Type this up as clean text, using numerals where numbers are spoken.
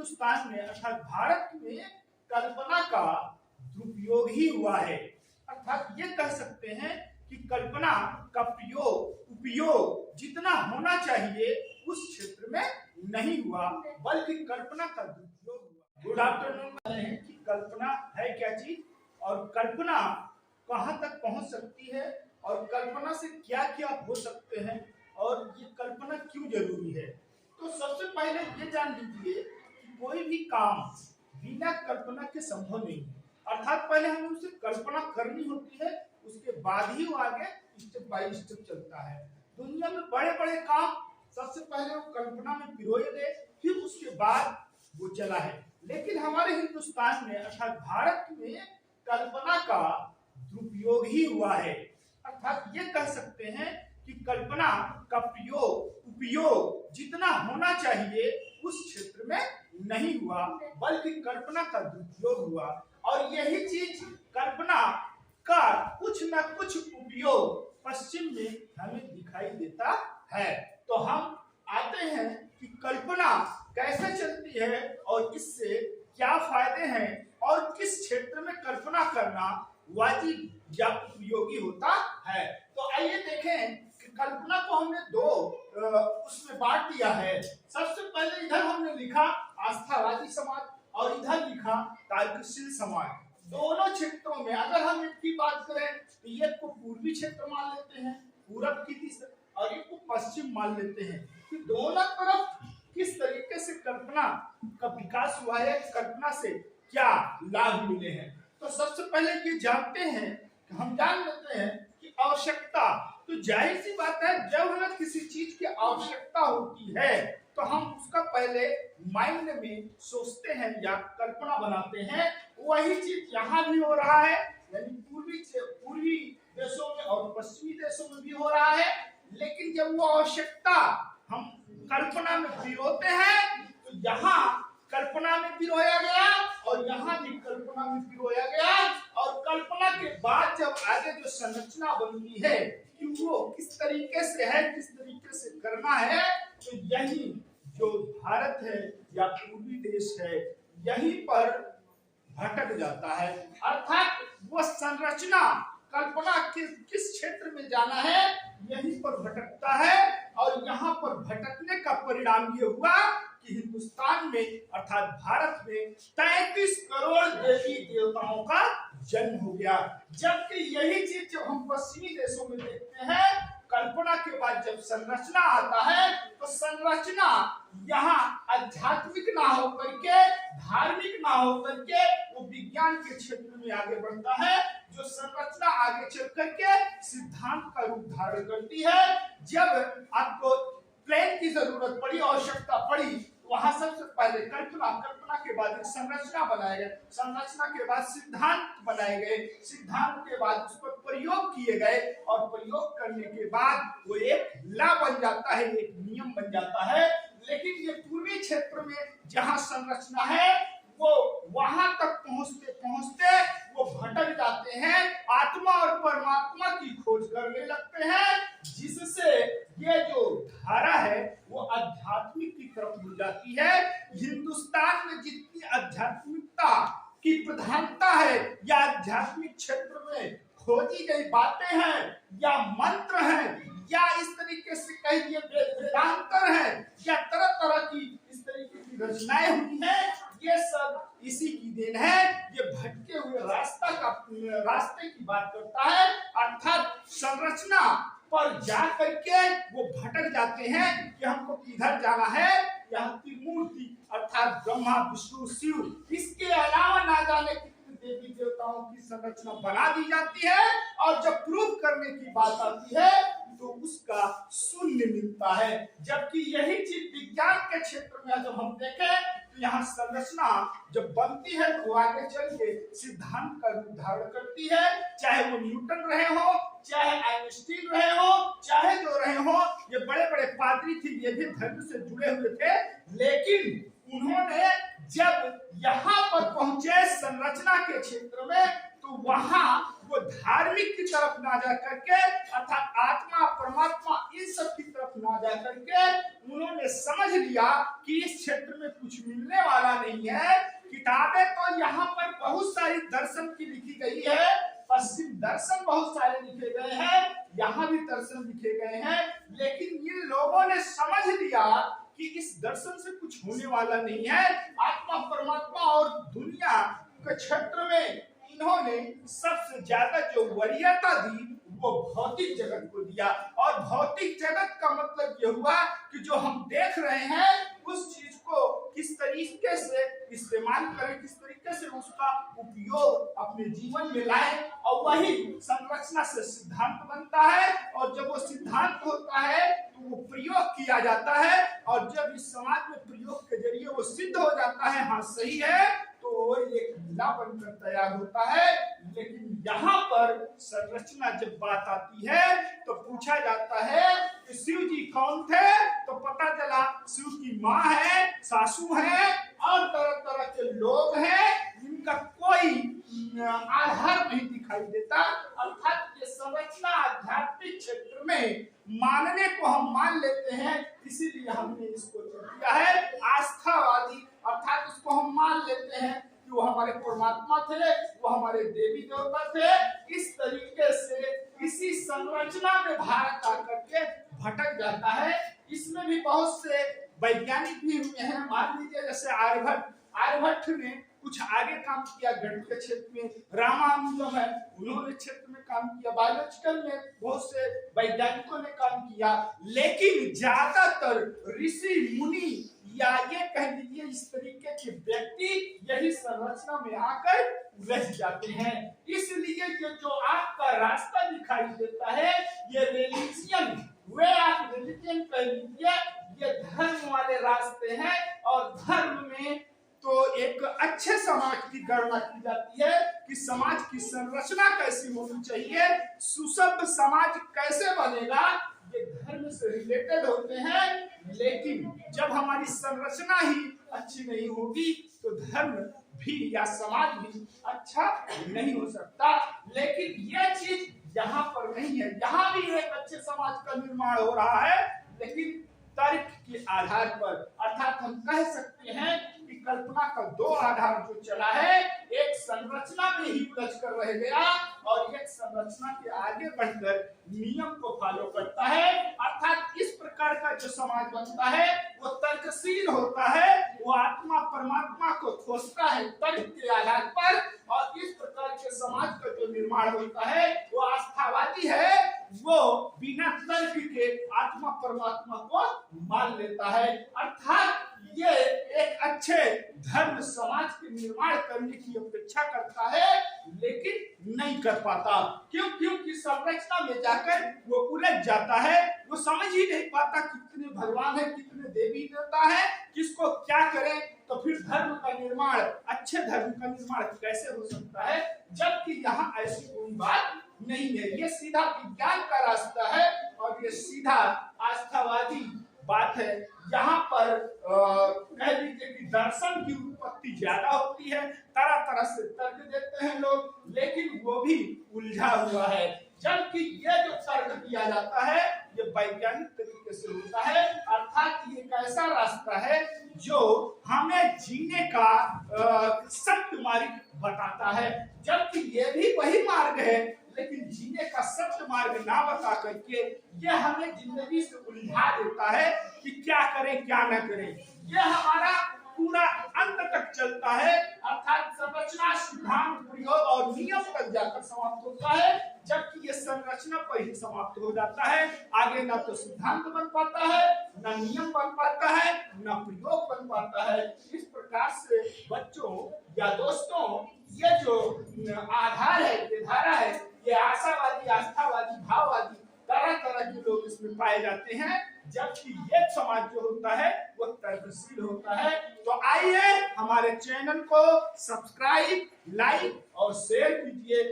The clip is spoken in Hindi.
हिंदुस्तान में अर्थात भारत में कल्पना का दुरुपयोग ही हुआ है। अर्थात ये कह सकते हैं कि कल्पना का उपयोग जितना होना चाहिए उस क्षेत्र में नहीं हुआ, बल्कि कल्पना का दुरुपयोग हुआ। Good afternoon. कि कल्पना है क्या चीज और कल्पना कहां तक पहुंच सकती है और कल्पना से क्या क्या हो सकते हैं और ये कल्पना क्यों जरूरी है। तो सबसे पहले ये जान लीजिए कि कोई भी काम बिना कल्पना के संभव नहीं है। अर्थात पहले हमें उसे कल्पना करनी होती है, उसके बाद ही वो आगे स्टेप बाय स्टेप चलता है। दुनिया में बड़े बड़े काम सबसे पहले वो कल्पना में पिरोए गए, फिर उसके बाद वो चला है। लेकिन हमारे हिंदुस्तान में अर्थात भारत में कल्पना का दुरुपयोग ही हुआ है। अर्थात ये कह सकते हैं कि कल्पना का उपयोग जितना होना चाहिए उस क्षेत्र में नहीं हुआ, बल्कि कल्पना का दुरुपयोग हुआ। और यही चीज कल्पना का कुछ न कुछ उपयोग पश्चिम में हमें दिखाई देता है। तो हम आते हैं कि कल्पना कैसे चलती है और इससे क्या फायदे हैं और किस क्षेत्र में कल्पना करना वाजिब या उपयोगी होता है। तो आइए देखें कि कल्पना को हमने दो उसमें बांट दिया है। सबसे पहले इधर हमने लिखा आस्थावादी समाज और इधर लिखा तर्कशील समाज। दोनों क्षेत्रों में अगर हम इनकी बात करें तो ये को पूर्वी क्षेत्र मान लेते हैं, पूरब की दिशा, और ये को पश्चिम मान लेते हैं कि दोनों तरफ किस तरीके से कल्पना का विकास हुआ है, कल्पना से क्या लाभ मिले हैं। तो सबसे पहले ये जानते हैं कि हम जान लेते हैं कि आवश्यकता, तो जाहिर सी बात है जब हमें किसी चीज की आवश्यकता होती है तो हम उसका पहले माइंड में सोचते हैं या कल्पना बनाते हैं। वही चीज यहाँ भी हो रहा है, यानी पूर्वी देशों में और पश्चिमी देशों में भी हो रहा है। लेकिन जब वो आवश्यकता हम कल्पना में पिरोते हैं तो यहाँ कल्पना में पिरोया गया और यहाँ भी कल्पना में पिरोया गया। और कल्पना के बाद जब आगे जो संरचना बनती है कि वो किस तरीके से है, किस तरीके से करना है, तो यही जो भारत है या पूर्वी देश है यहीं पर भटक जाता है। अर्थात वो संरचना कल्पना किस क्षेत्र में जाना है यहीं पर भटकता है। और यहाँ पर भटकने का परिणाम ये हुआ कि हिंदुस्तान में अर्थात भारत में 33 करोड़ देवी देवताओं का जन्म हो गया। जबकि यही चीज जब हम पश्चिमी देशों में देखते हैं, कल्पना के बाद जब संरचना आता है तो संरचना यहाँ आध्यात्मिक ना होकर के, धार्मिक ना होकर के वो विज्ञान के क्षेत्र में आगे बढ़ता है। जो संरचना आगे चल करके सिद्धांत का रूप धारण करती है। जब आपको प्लेन की जरूरत पड़ी, आवश्यकता पड़ी, वहां सबसे पहले कल्पना के बाद एक संरचना बनाए गए, संरचना के बाद सिद्धांत बनाए गए, सिद्धांत के बाद उस पर प्रयोग किए गए और प्रयोग करने के बाद वो एक लॉ बन जाता है, एक नियम बन जाता है। लेकिन ये पूर्वी क्षेत्र में जहां संरचना है वो वहां तक पहुंचते पहुंचते वो भटक जाते हैं, आत्मा और परमात्मा की खोज करने लगते हैं, जिससे ये जो धारा है वो आध्यात्मिक की तरफ मुड़ जाती है। हिंदुस्तान में जितनी आध्यात्मिकता की प्रधानता है या आध्यात्मिक क्षेत्र में खोजी गई बातें हैं या मंत्र हैं या इस तरीके से कहिए वेदांतर है या तरह तरह की इस तरीके की रचनाएं हुई हैं, ये सब इसी की देन है। ये भटके हुए रास्ते की बात करता है। अर्थात संरचना पर जा करके वो भटक जाते हैं कि हमको किधर जाना है। यहाँ त्रिमूर्ति अर्थात ब्रह्मा विष्णु शिव, इसके अलावा ना जाने कितने देवी देवताओं की संरचना बना दी जाती है और जब प्रूव करने की बात आती है तो उसका शून्य मिलता है। जबकि यही चीज विज्ञान के क्षेत्र में जब हम देखें तो यहाँ संरचना जब बनती है तो आगे चल के सिद्धांत का रूप धारण करती है। चाहे वो न्यूटन रहे हो, चाहे आइंस्टीन रहे हो, चाहे जो रहे हो, ये बड़े बड़े पादरी थे, ये भी धर्म से जुड़े हुए थे। लेकिन उन्होंने जब यहाँ पर पहुंचे संरचना के क्षेत्र में तो वहां वो धार्मिक की तरफ ना जा करके अर्थात आत्मा परमात्मा इन सब की तरफ ना जा करके उन्होंने समझ लिया कि इस क्षेत्र में कुछ मिलने वाला नहीं है। किताबें तो यहाँ पर बहुत सारी दर्शन की लिखी गई है, पश्चिम दर्शन बहुत सारे लिखे गए हैं, यहाँ भी दर्शन लिखे गए हैं, लेकिन इन लोगों ने समझ लिया कि इस दर्शन से कुछ होने वाला नहीं है। आत्मा परमात्मा और दुनिया के क्षेत्र में इन्होंने सबसे ज्यादा जो वरीयता दी वो भौतिक जगत को दिया। और भौतिक जगत का मतलब ये हुआ कि जो हम देख रहे हैं उस चीज को किस तरीके से इस्तेमाल करें, किस तरीके से उसका उपयोग अपने जीवन में लाएं, और वही संरचना से सिद्धांत बनता है। और जब वो सिद्धांत होता है तो वो प्रयोग किया जाता है, और जब इस समाज में प्रयोग के जरिए वो सिद्ध हो जाता है, हाँ सही है, तो वो एक लीला बनकर तैयार होता है। लेकिन यहाँ पर संरचना जब बात आती है तो पूछा जाता है कि शिव जी कौन थे, तो पता चला शिव की माँ है, सासू है, और तरह तरह के लोग हैं जिनका कोई आधार नहीं दिखाई देता। अर्थात ये संरचना आध्यात्मिक क्षेत्र में मानने को हम मान लेते हैं, इसीलिए हमने इसको किया है आस्थावादी। अर्थात इसको हम मान लेते हैं कि वो हमारे परमात्मा थे, वो हमारे देवी देवता थे। इस तरीके से इसी संरचना में भारत आकर के भटक जाता है। इसमें भी बहुत से वैज्ञानिक भी हुए हैं। मान लीजिए जैसे आर्यभट्ट ने कुछ आगे काम किया गणित के क्षेत्र में, रामानुजम है उन्होंने क्षेत्र में काम किया, बायोलॉजिकल में बहुत से वैज्ञानिकों ने काम किया, लेकिन ज्यादातर ऋषि मुनि या ये कह लीजिए इस तरीके के व्यक्ति यही संरचना में आकर उलझ जाते हैं। इसलिए ये जो आपका रास्ता दिखाई देता है ये रिलीजियन, वे आप रिलीजन कह लीजिए, ये धर्म वाले रास्ते हैं। और धर्म में तो एक अच्छे समाज की गणना की जाती है कि समाज की संरचना कैसी होनी चाहिए, सुसभ्य समाज कैसे बनेगा, ये धर्म से रिलेटेड होते हैं। लेकिन जब हमारी संरचना ही अच्छी नहीं होगी तो धर्म भी या समाज भी अच्छा नहीं हो सकता। लेकिन ये चीज यहाँ पर नहीं है। यहाँ भी एक अच्छे समाज का निर्माण हो रहा है, लेकिन तर्क के आधार पर। अर्थात हम कह सकते हैं कि कल्पना का दो आधार जो चला है, एक संरचना में ही उलझ कर रह गया और एक संरचना के आगे बढ़कर नियम को फॉलो करता है। अर्थात इस प्रकार का जो समाज बनता है वो तर्कशील होता है, वो आत्मा परमात्मा को खोजता है तर्क के आधार पर, और इस प्रकार के समाज का जो निर्माण होता है वो आस्थावादी है, वो बिना तर्क के आत्मा परमात्मा को मान लेता है। अर्थात ये एक अच्छे धर्म समाज के निर्माण करने की अपेक्षा करता है, लेकिन नहीं कर पाता। क्योंकि संरचना में जाकर वो उलझ जाता है, वो समझ ही नहीं पाता कितने भगवान है, कितने देवी देवता है, किसको क्या करें। तो फिर धर्म का निर्माण, अच्छे धर्म का निर्माण कैसे हो सकता है, जबकि यहाँ ऐसी कोई बात नहीं है। ये सीधा विज्ञान का रास्ता है और ये सीधा आस्थावादी बात है। यहाँ पर कह लीजिए कि दर्शन की उत्पत्ति ज्यादा होती है, तरह तरह से तर्क देते हैं लोग, लेकिन वो भी उलझा हुआ है। जबकि ये जो तर्क दिया जाता है ये वैज्ञानिक तरीके से होता है। अर्थात ये एक ऐसा रास्ता है जो हमें जीने का सत्य मार्ग बताता है, जबकि ये भी वही मार्ग है, लेकिन जीने का सत्य मार्ग ना बता करके ये हमें जिंदगी से उलझा देता है कि क्या करें क्या न करें। ये हमारा पूरा अंत तक चलता है। अर्थात संरचना, सिद्धांत, प्रयोग और नियम तक जाकर समाप्त होता है, जबकि ये संरचना पर ही समाप्त हो जाता है। आगे ना तो सिद्धांत बन पाता है, ना नियम बन पाता है, ना प्रयोग बन पाता है। इस प्रकार से बच्चों या दोस्तों, ये जो आधार है, ये धारा है, ये आशावादी, आस्थावादी, भाववादी, तरह तरह के लोग इसमें पाए जाते हैं, जबकि ये समाज जो होता है वो तर्कशील होता है। तो आइए हमारे चैनल को सब्सक्राइब, लाइक और शेयर कीजिए।